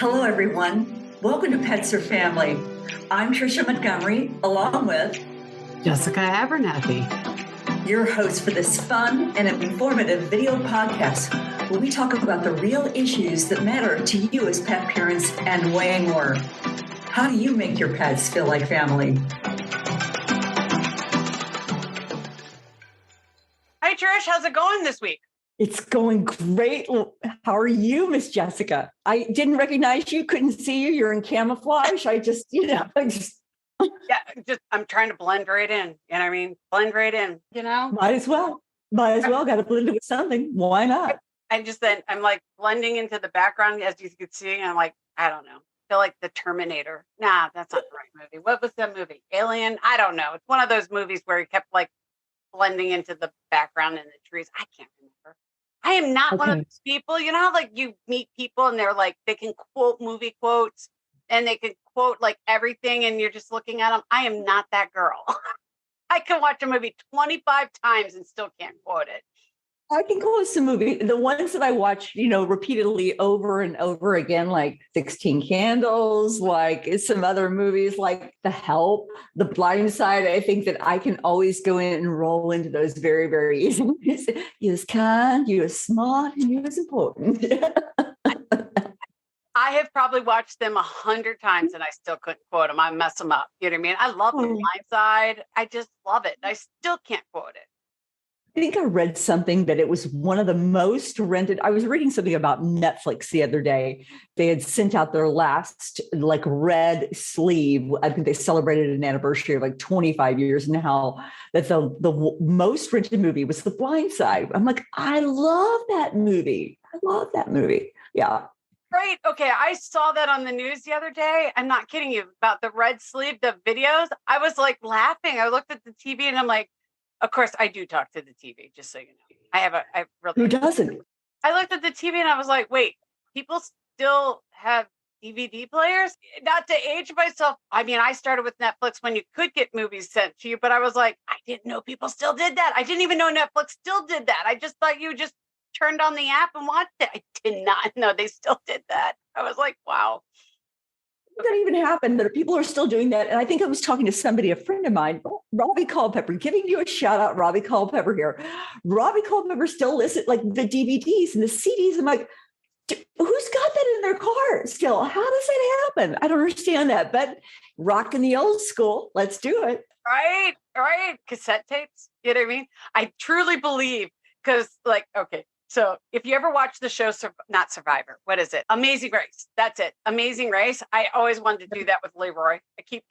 Hello, everyone. Welcome to Pets or Family. I'm Tricia Montgomery, along with Jessica Abernathy, your host for this fun and informative video podcast where we talk about the real issues that matter to you as pet parents and way more. How do you make your pets feel like family? Hi, Trish. How's it going this week? It's going great. How are you, Miss Jessica? I didn't recognize you, couldn't see you. You're in camouflage. I'm trying to blend right in. You know what I mean? Blend right in, you know? Might as well. Got to blend it with something. Why not? I'm like blending into the background, as you can see. And I'm like, I don't know. I feel like the Terminator. Nah, that's not the right movie. What was that movie? Alien? I don't know. It's one of those movies where he kept like blending into the background in the trees. I can't remember. I am not one of those people. You know how like you meet people and they're like, they can quote movie quotes and they can quote like everything and you're just looking at them. I am not that girl. I can watch a movie 25 times and still can't quote it. I can quote some movie. The ones that I watch, repeatedly over and over again, like 16 Candles, like some other movies like The Help, The Blind Side. I think that I can always go in and roll into those very, very easy. You was kind, you was smart, and you was important. I have probably watched them 100 times and I still couldn't quote them. I mess them up. You know what I mean? I love The Blind Side. I just love it. I still can't quote it. I think I read something that it was one of the most rented. I was reading something about Netflix the other day. They had sent out their last like red sleeve. I think they celebrated an anniversary of like 25 years now. That the most rented movie was The Blind Side. I'm like, I love that movie. Yeah. Right. Okay. I saw that on the news the other day. I'm not kidding you about the red sleeve, the videos. I was like laughing. I looked at the TV and I'm like, of course, I do talk to the TV, just so you know. Who doesn't? I looked at the TV and I was like, wait, people still have DVD players? Not to age myself. I mean, I started with Netflix when you could get movies sent to you, but I was like, I didn't know people still did that. I didn't even know Netflix still did that. I just thought you just turned on the app and watched it. I did not know they still did that. I was like, wow. That even happened, that people are still doing that. And I think I was talking to somebody, a friend of mine, Robbie Culpepper, giving you a shout out, Robbie Culpepper here. Robbie Culpepper still lists like the DVDs and the CDs. I'm like, who's got that in their car still? How does that happen? I don't understand that, but rocking the old school. Let's do it. Right. Cassette tapes. You know what I mean? I truly believe because so if you ever watch the show, not Survivor, what is it? Amazing Race. That's it. Amazing Race. I always wanted to do that with Leroy.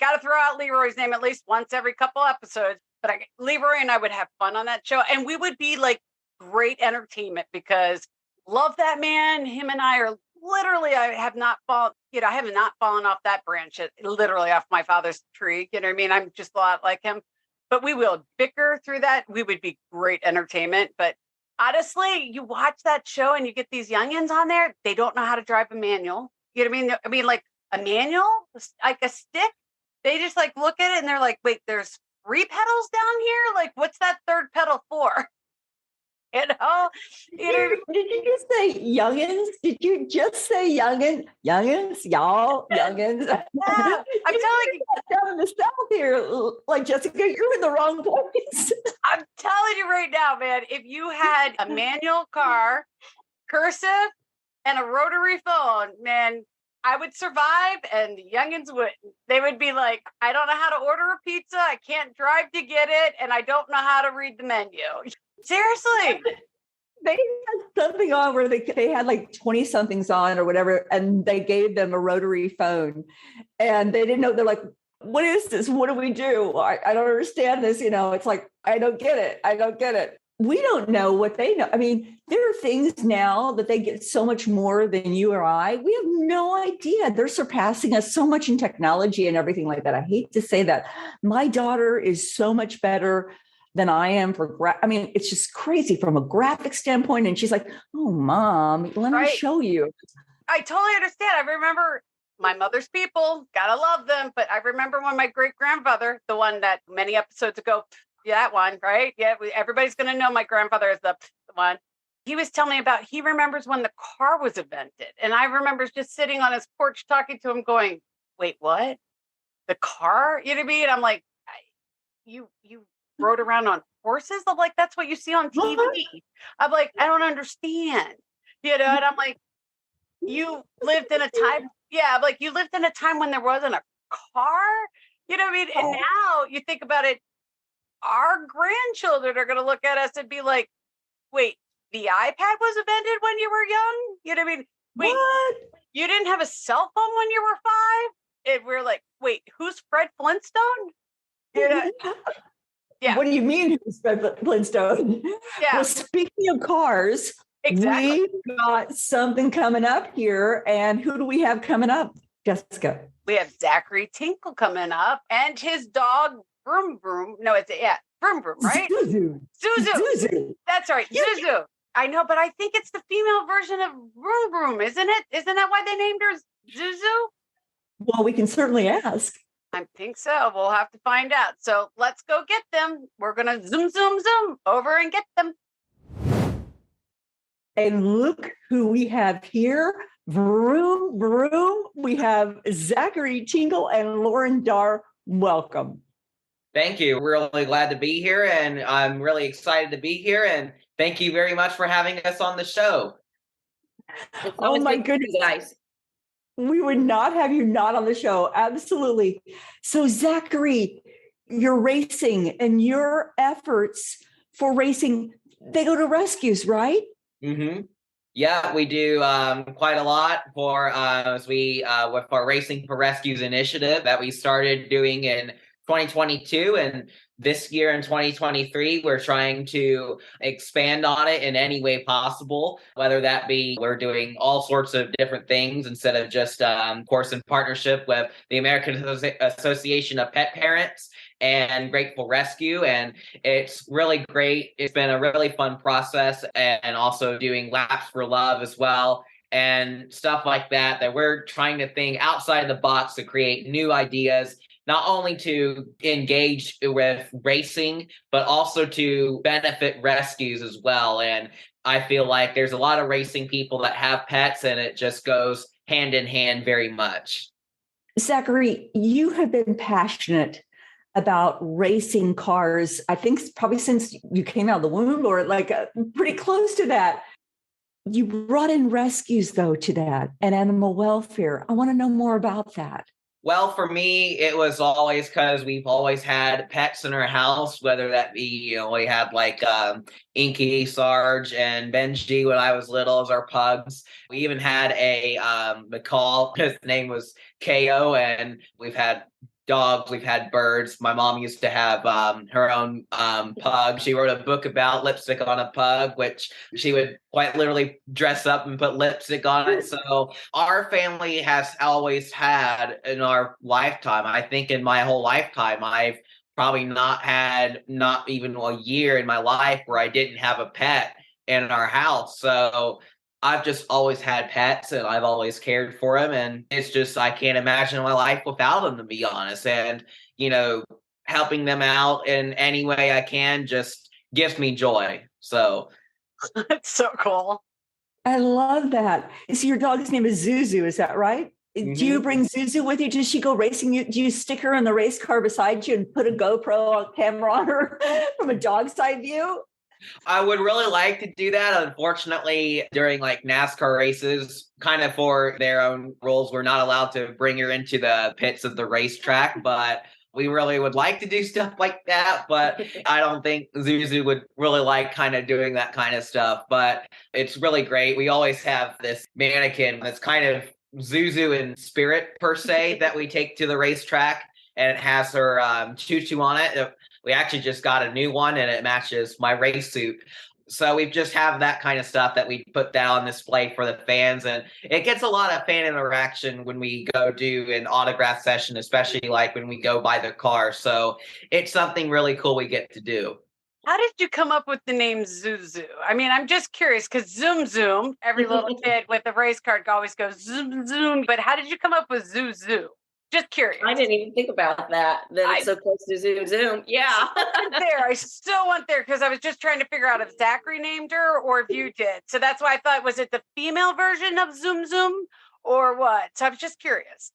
Got to throw out Leroy's name at least once every couple episodes. But Leroy and I would have fun on that show. And we would be like great entertainment because love that man. Him and I are literally, I have not fallen off that branch, literally off my father's tree. You know what I mean? I'm just a lot like him. But we will bicker through that. We would be great entertainment. But honestly, you watch that show and you get these youngins on there. They don't know how to drive a manual. You know what I mean? I mean, like a manual, like a stick. They just like look at it and they're like, wait, there's 3 pedals down here? Like, what's that third pedal for? Did you just say youngins? Did you just say youngins? Youngins, y'all, youngins. Yeah, I'm telling you. Down in the South here, like Jessica, you're in the wrong place. I'm telling you right now, man, if you had a manual car, cursive, and a rotary phone, man, I would survive and the youngins wouldn't. They would be like, I don't know how to order a pizza. I can't drive to get it. And I don't know how to read the menu. Seriously. They had something on where they had like 20 somethings on or whatever. And they gave them a rotary phone and they didn't know. They're like, what is this? What do we do? I don't understand this. It's like, I don't get it. We don't know what they know. I mean, there are things now that they get so much more than you or I. We have no idea. They're surpassing us so much in technology and everything like that. I hate to say that. My daughter is so much better than I am it's just crazy from a graphic standpoint. And she's like, oh, Mom, let me show you. I totally understand. I remember my mother's people, gotta love them. But I remember when my great grandfather, the one that many episodes ago, that one, right? Yeah, everybody's going to know my grandfather is the one. he was telling me about, he remembers when the car was invented. And I remember just sitting on his porch talking to him going, wait, what? The car? You know what I mean? I'm like, you rode around on horses? I'm like, that's what you see on TV. What? I'm like, I don't understand. And I'm like, you lived in a time. Yeah, I'm like, you lived in a time when there wasn't a car. You know what I mean? And now you think about it, our grandchildren are going to look at us and be like, wait, the iPad was invented when you were young? You know what I mean? Wait, What? you didn't have a cell phone when you were 5? And we're like, wait, who's Fred Flintstone? Yeah. What do you mean, Flintstone? Yeah. Well, speaking of cars, Exactly. we've got something coming up here. And who do we have coming up, Jessica? We have Zachary Tinkle coming up and his dog, Vroom Vroom. No, Vroom Vroom, right? Zuzu. Zuzu. That's right, Zuzu. I know, but I think it's the female version of Vroom Vroom, isn't it? Isn't that why they named her Zuzu? Well, we can certainly ask. I think so. We'll have to find out. So let's go get them. We're going to zoom over and get them. And look who we have here. Vroom, vroom. We have Zachary Tinkle and Lauren Dar. Welcome. Thank you. We're really glad to be here, and I'm really excited to be here. And thank you very much for having us on the show. Oh my goodness, guys. We would not have you not on the show. Absolutely. So Zachary, your racing and your efforts for racing, they go to rescues, right? Mm-hmm. Yeah, we do quite a lot for with our Racing for Rescues initiative that we started doing in 2022, and this year in 2023 we're trying to expand on it in any way possible, whether that be we're doing all sorts of different things instead of just of course in partnership with the American Association of Pet Parents and Grateful Rescue, and it's really great. It's been a really fun process, and also doing Laps for Love as well and stuff like that we're trying to think outside the box to create new ideas, not only to engage with racing, but also to benefit rescues as well. And I feel like there's a lot of racing people that have pets, and it just goes hand in hand very much. Zachary, you have been passionate about racing cars, I think probably since you came out of the womb, or like pretty close to that. You brought in rescues, though, to that, and animal welfare. I want to know more about that. Well, for me, it was always because we've always had pets in our house, whether that be, we had like Inky, Sarge, and Benji when I was little as our pugs. We even had a McCall. His name was KO, and we've had dogs, we've had birds. My mom used to have her own pug. She wrote a book about lipstick on a pug, which she would quite literally dress up and put lipstick on it. So our family has always had in our lifetime, I think in my whole lifetime, I've probably not even a year in my life where I didn't have a pet in our house. So I've just always had pets, and I've always cared for them. And it's just, I can't imagine my life without them, to be honest. And, helping them out in any way I can just gives me joy. So That's so cool. I love that. So your dog's name is Zuzu, is that right? Mm-hmm. Do you bring Zuzu with you? Does she go racing? Do you stick her in the race car beside you and put a GoPro camera on her from a dog's side view? I would really like to do that. Unfortunately, during like NASCAR races, kind of for their own rules, we're not allowed to bring her into the pits of the racetrack, but we really would like to do stuff like that. But I don't think Zuzu would really like kind of doing that kind of stuff, but it's really great. We always have this mannequin that's kind of Zuzu in spirit per se that we take to the racetrack, and it has her tutu on it. We actually just got a new one, and it matches my race suit. So we just have that kind of stuff that we put down on display for the fans. And it gets a lot of fan interaction when we go do an autograph session, especially like when we go buy the car. So it's something really cool we get to do. How did you come up with the name Zuzu? I mean, I'm just curious because zoom, zoom, every little kid with a race car always goes zoom, zoom. But how did you come up with Zuzu? Just curious. I didn't even think about that it's so close to Zoom Zoom. Yeah. I still went there because I was just trying to figure out if Zachary named her or if you did. So that's why I thought, was it the female version of Zoom Zoom or what? So I was just curious.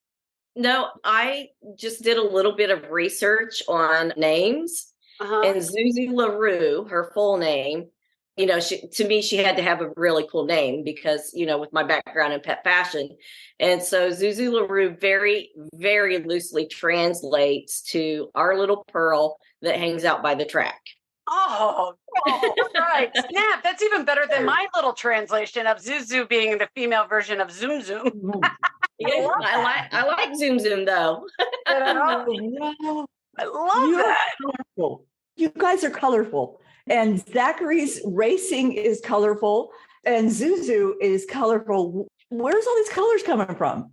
No, I just did a little bit of research on names. And Zuzu LaRue, her full name, to me, she had to have a really cool name because, with my background in pet fashion. And so Zuzu LaRue very, very loosely translates to our little pearl that hangs out by the track. Oh, right. Snap. That's even better than my little translation of Zuzu being the female version of Zoom Zoom. Yeah, I like Zoom Zoom though. I love that. Colorful. You guys are colorful. And Zachary's racing is colorful and Zuzu is colorful. Where's all these colors coming from?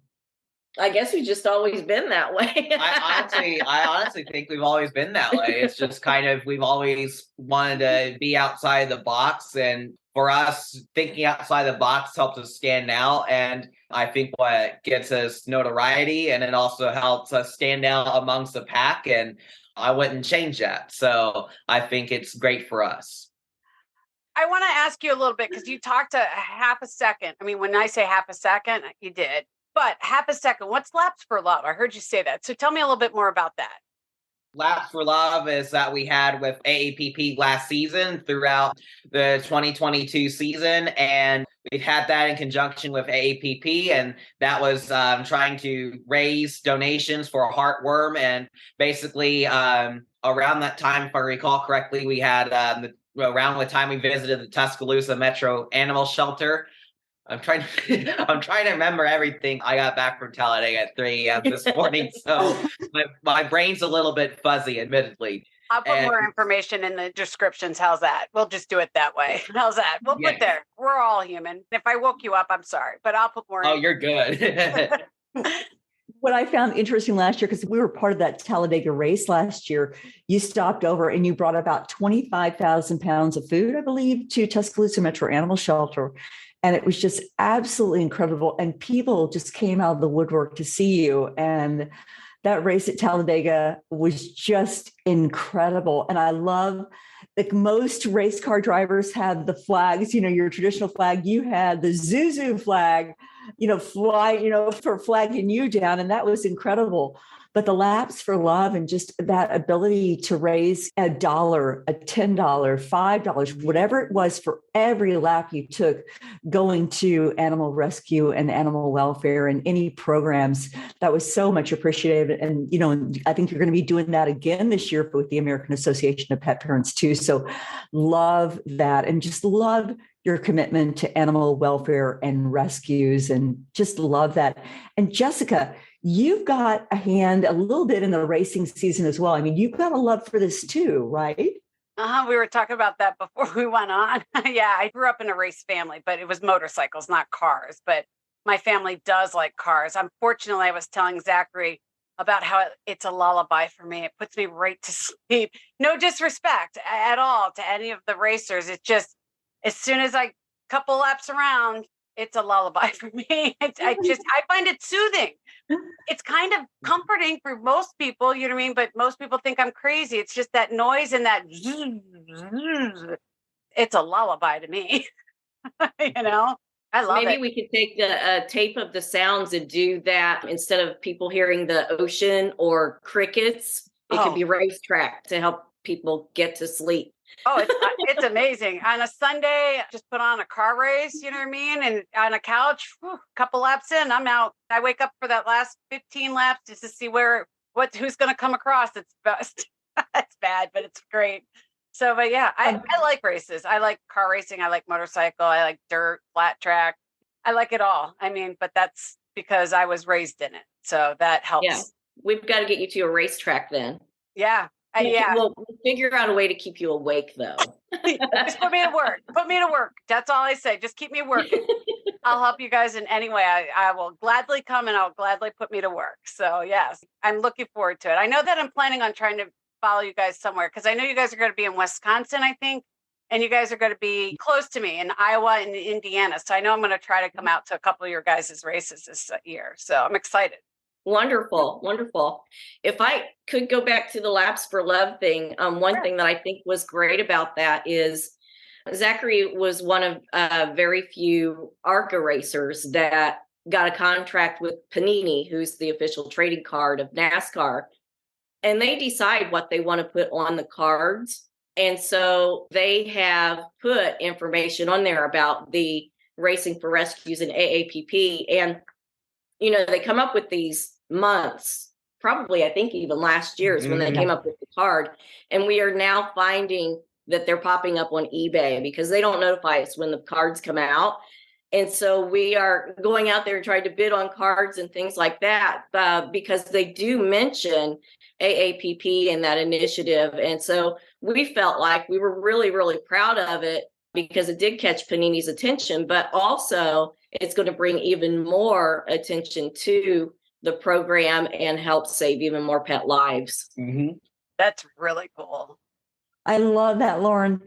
I guess we've just always been that way. I honestly think we've always been that way. It's just kind of, we've always wanted to be outside the box. And for us, thinking outside the box helps us stand out. And I think what gets us notoriety, and it also helps us stand out amongst the pack. And I wouldn't change that. So I think it's great for us. I want to ask you a little bit because you talked a half a second. I mean, when I say half a second, you did. But half a second, what's Laps for Love? I heard you say that. So tell me a little bit more about that. Laps for Love is that we had with AAPP last season throughout the 2022 season. And we've had that in conjunction with AAPP. And that was trying to raise donations for Heartworm. And basically around that time, if I recall correctly, we had around the time we visited the Tuscaloosa Metro Animal Shelter. I'm trying to remember everything. I got back from Talladega at 3 a.m. this morning, so my brain's a little bit fuzzy, admittedly. I'll put more information in the descriptions. How's that? We'll just do it that way. How's that? We'll put there. We're all human. If I woke you up, I'm sorry, but I'll put more. Oh, you're good. What I found interesting last year, because we were part of that Talladega race last year, you stopped over and you brought about 25,000 pounds of food, I believe, to Tuscaloosa Metro Animal Shelter. And it was just absolutely incredible. And people just came out of the woodwork to see you. And that race at Talladega was just incredible. And I love, like, most race car drivers have the flags, your traditional flag. You had the Zuzu flag, fly, for flagging you down. And that was incredible. But the Laps for Love and just that ability to raise $1, a $10, $5, whatever it was for every lap you took going to animal rescue and animal welfare and any programs, that was so much appreciated. And, I think you're going to be doing that again this year with the American Association of Pet Parents too. So love that and just love your commitment to animal welfare and rescues and just love that. And Jessica, you've got a hand a little bit in the racing season as well. I mean, you've got a love for this too, right? We were talking about that before we went on. Yeah, I grew up in a race family, but it was motorcycles, not cars. But my family does like cars. Unfortunately, I was telling Zachary about how it's a lullaby for me. It puts me right to sleep. No disrespect at all to any of the racers. It's just, as soon as I couple laps around, it's a lullaby for me. I find it soothing. It's kind of comforting for most people, you know what I mean? But most people think I'm crazy. It's just that noise and that it's a lullaby to me. I love it. Maybe we could take the tape of the sounds and do that instead of people hearing the ocean or crickets. It could be racetrack to help people get to sleep. Oh, it's amazing. On a Sunday, just put on a car race, you know what I mean? And on a couch, couple laps in, I'm out. I wake up for that last 15 laps just to see who's going to come across. It's best. It's bad, but it's great. So, but yeah, I like races. I like car racing. I like motorcycle. I like dirt, flat track. I like it all. I mean, but that's because I was raised in it. So that helps. Yeah. We've got to get you to a racetrack then. Yeah. Yeah. We'll figure out a way to keep you awake, though. Just put me to work. Put me to work. That's all I say. Just keep me working. I'll help you guys in any way. I will gladly come and I'll gladly put me to work. So yes, I'm looking forward to it. I know that I'm planning on trying to follow you guys somewhere because I know you guys are going to be in Wisconsin, I think, and you guys are going to be close to me in Iowa and Indiana. So I know I'm going to try to come out to a couple of your guys' races this year. So I'm excited. Wonderful, wonderful. If I could go back to the Laps for Love thing, one thing that I think was great about that is Zachary was one of very few ARCA racers that got a contract with Panini, who's the official trading card of NASCAR. And they decide what they want to put on the cards. And so they have put information on there about the Racing for Rescues and AAPP. And, they come up with these months, probably, I think even last year is when they came up with the card. And we are now finding that they're popping up on eBay because they don't notify us when the cards come out. And so we are going out there and trying to bid on cards and things like that because they do mention AAPP in that initiative. And so we felt like we were really, really proud of it because it did catch Panini's attention, but also it's going to bring even more attention to the program and help save even more pet lives. Mm-hmm. That's really cool. I love that, Lauren.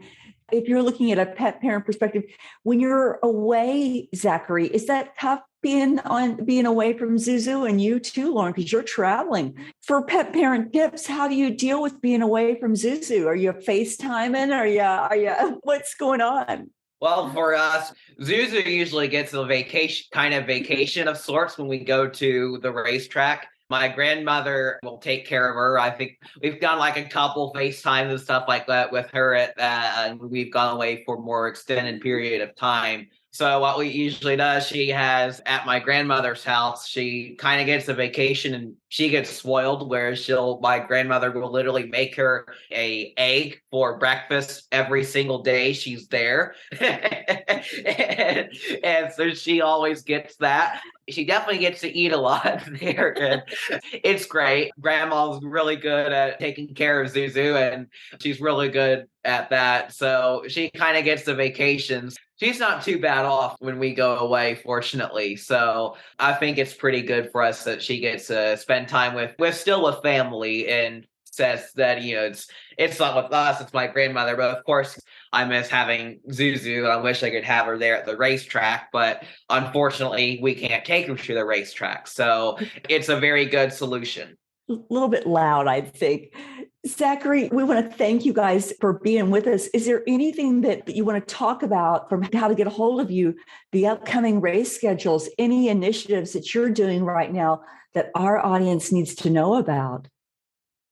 If you're looking at a pet parent perspective, when you're away, Zachary, is that tough being away from Zuzu, and you too, Lauren, because you're traveling? For pet parent tips, how do you deal with being away from Zuzu? Are you FaceTiming? Are you what's going on? Well, for us, Zuzu usually gets a vacation of sorts when we go to the racetrack. My grandmother will take care of her. I think we've done like a couple FaceTimes and stuff like that with her and we've gone away for more extended period of time. So what we usually does, she has at my grandmother's house, she kind of gets a vacation and she gets spoiled where my grandmother will literally make her a egg for breakfast every single day she's there. and so she always gets that. She definitely gets to eat a lot there. And it's great. Grandma's really good at taking care of Zuzu and she's really good at that. So she kind of gets the vacations. She's not too bad off when we go away, fortunately. So I think it's pretty good for us that she gets to spend time with still with family, and says that, it's not with us, it's my grandmother. But of course, I miss having Zuzu. I wish I could have her there at the racetrack, but unfortunately, we can't take her to the racetrack. So it's a very good solution. A little bit loud, I think. Zachary, we want to thank you guys for being with us. Is there anything that you want to talk about from how to get a hold of you, the upcoming race schedules, any initiatives that you're doing right now that our audience needs to know about?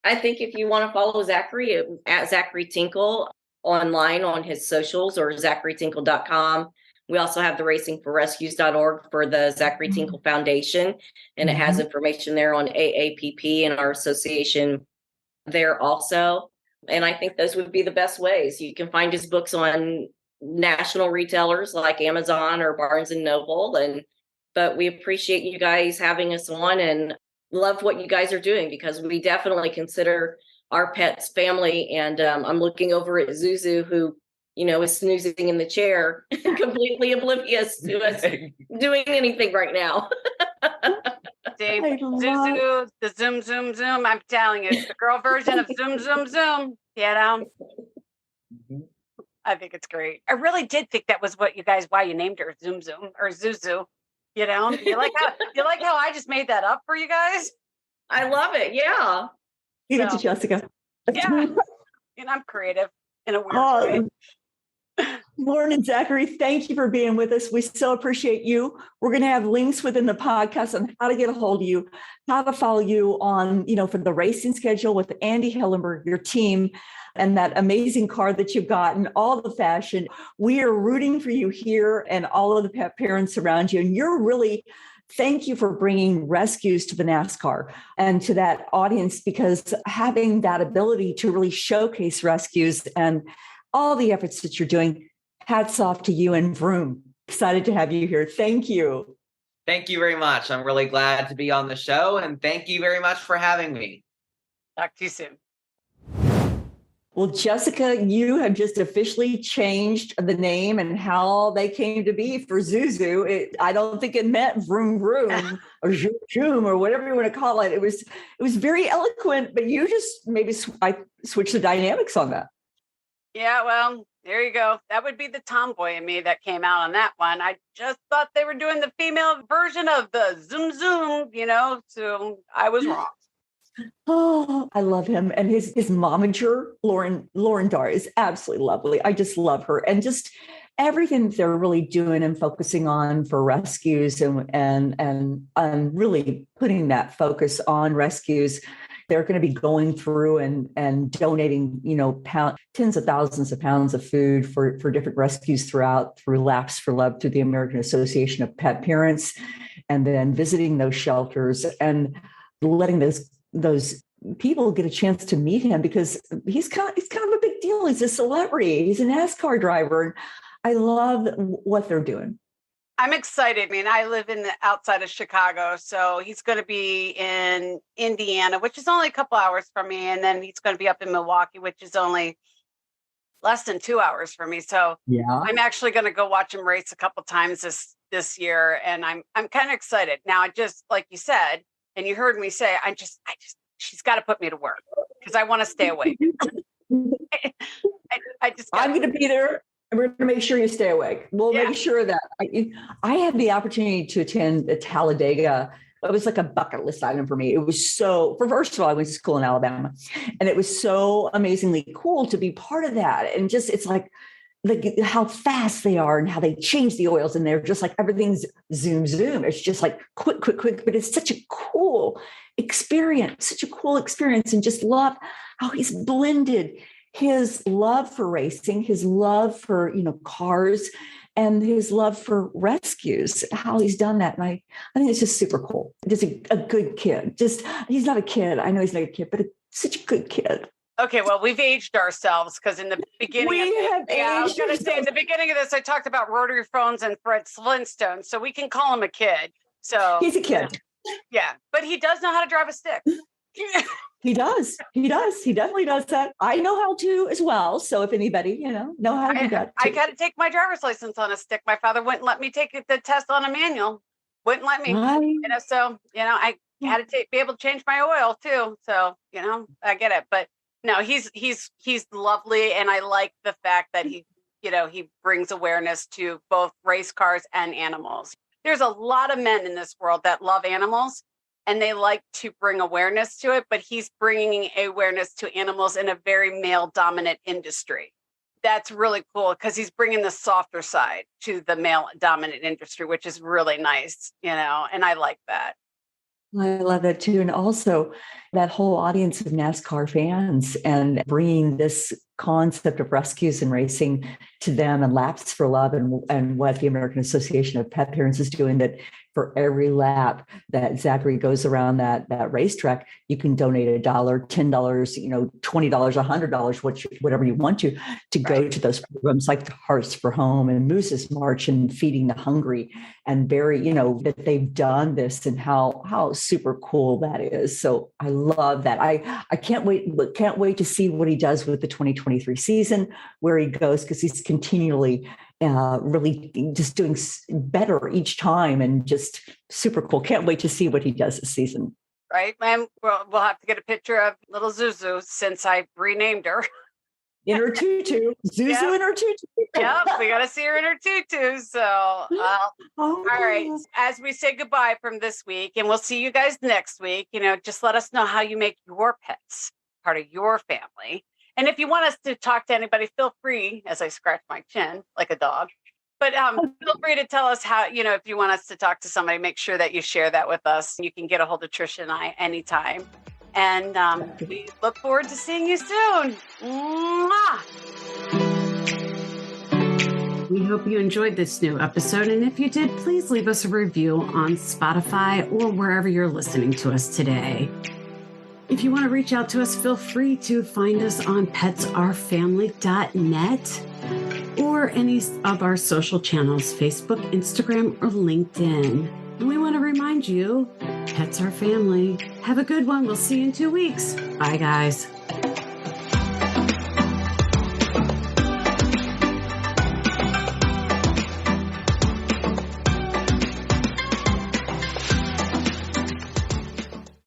I think if you want to follow Zachary at Zachary Tinkle online on his socials or zacharytinkle.com. We also have the racingforrescues.org for the Zachary Tinkle Foundation, and it has information there on AAPP and our association there also. And I think those would be the best ways. You can find his books on national retailers like Amazon or Barnes and Noble. But we appreciate you guys having us on and love what you guys are doing, because we definitely consider our pets family. And I'm looking over at Zuzu, who is snoozing in the chair, completely oblivious to us doing anything right now. Dave, Zuzu, the zoom, zoom, zoom. I'm telling you, it's the girl version of zoom, zoom, zoom. I think it's great. I really did think that was why you named her Zoom Zoom or Zuzu. You like how I just made that up for you guys? I love it. Yeah. Give it to Jessica. Yeah. And I'm creative in a weird way. Lauren and Zachary, thank you for being with us. We so appreciate you. We're going to have links within the podcast on how to get a hold of you, how to follow you on, for the racing schedule with Andy Hillenberg, your team, and that amazing car that you've gotten, all the fashion. We are rooting for you here and all of the pet parents around you. And thank you for bringing rescues to the NASCAR and to that audience, because having that ability to really showcase rescues and all the efforts that you're doing, hats off to you and Vroom. Excited to have you here. Thank you. Thank you very much. I'm really glad to be on the show, and thank you very much for having me. Talk to you soon. Well, Jessica, you have just officially changed the name and how they came to be for Zuzu. I don't think it meant Vroom Vroom or Zoom Zoom or whatever you want to call it. It was very eloquent, but you just maybe switched the dynamics on that. Yeah, well, There you go. That would be the tomboy in me that came out on that one. I just thought they were doing the female version of the zoom zoom, so I was wrong. Oh, I love him. And his momager, Lauren Dar, is absolutely lovely. I just love her. And just everything they're really doing and focusing on for rescues and really putting that focus on rescues. They're going to be going through and donating, tens of thousands of pounds of food for different rescues through Laps for Love, through the American Association of Pet Parents, and then visiting those shelters and letting those people get a chance to meet him, because he's kind of a big deal. He's a celebrity. He's a NASCAR driver. And I love what they're doing. I'm excited. I mean, I live outside of Chicago, so he's going to be in Indiana, which is only a couple hours from me. And then he's going to be up in Milwaukee, which is only less than 2 hours from me. So yeah, I'm actually going to go watch him race a couple times this year. And I'm kind of excited. Now, I just, like you said, and you heard me say, she's got to put me to work because I want to stay awake. I'm going to be there. And we're going to make sure you stay awake. We'll make sure that I had the opportunity to attend the Talladega. It was like a bucket list item for me. It was first of all, I went to school in Alabama, and it was so amazingly cool to be part of that. And just, it's like how fast they are and how they change the oils, and they're just like, everything's zoom. It's just like quick, but it's such a cool experience, and just love how he's blended his love for racing, his love for, cars, and his love for rescues, how he's done that. And I think it's just super cool. Just a good kid. He's not a kid. I know he's not a kid, but such a good kid. Okay, well, we've aged ourselves, because in the beginning I was going to say, in the beginning of this, I talked about rotary phones and Fred Flintstone, so we can call him a kid. So he's a kid. Yeah, but he does know how to drive a stick. He does. He definitely does that. I know how to as well. So if anybody, know how to do that. I got to take my driver's license on a stick. My father wouldn't let me take the test on a manual. Wouldn't let me. So I had to be able to change my oil too. So I get it. But no, he's lovely, and I like the fact that he brings awareness to both race cars and animals. There's a lot of men in this world that love animals, and they like to bring awareness to it, but he's bringing awareness to animals in a very male-dominant industry. That's really cool, because he's bringing the softer side to the male-dominant industry, which is really nice, and I like that. I love that too. And also that whole audience of NASCAR fans, and bringing this concept of rescues and racing to them, and Laps for Love, and what the American Association of Pet Parents is doing, that for every lap that Zachary goes around that racetrack, you can donate $1, $10, $20, $100, whatever you want to go to those programs like the Hearts for Home and Moose's March and Feeding the Hungry, and that they've done this, and how super cool that is. So I love that. I can't wait to see what he does with the 2023 season, where he goes, because he's continually really just doing better each time, and just super cool. Can't wait to see what he does this season. Right. And we'll have to get a picture of little Zuzu, since I renamed her. In her tutu. Zuzu in her tutu. Yep, we got to see her in her tutu. So, all right. As we say goodbye from this week, and we'll see you guys next week, just let us know how you make your pets part of your family. And if you want us to talk to anybody, feel free, as I scratch my chin like a dog. But feel free to tell us how, if you want us to talk to somebody, make sure that you share that with us. You can get a hold of Tricia and I anytime. And we look forward to seeing you soon. Mwah! We hope you enjoyed this new episode. And if you did, please leave us a review on Spotify or wherever you're listening to us today. If you want to reach out to us, feel free to find us on petsourfamily.net or any of our social channels, Facebook, Instagram, or LinkedIn. And we want to remind you, pets are family. Have a good one. We'll see you in 2 weeks. Bye, guys.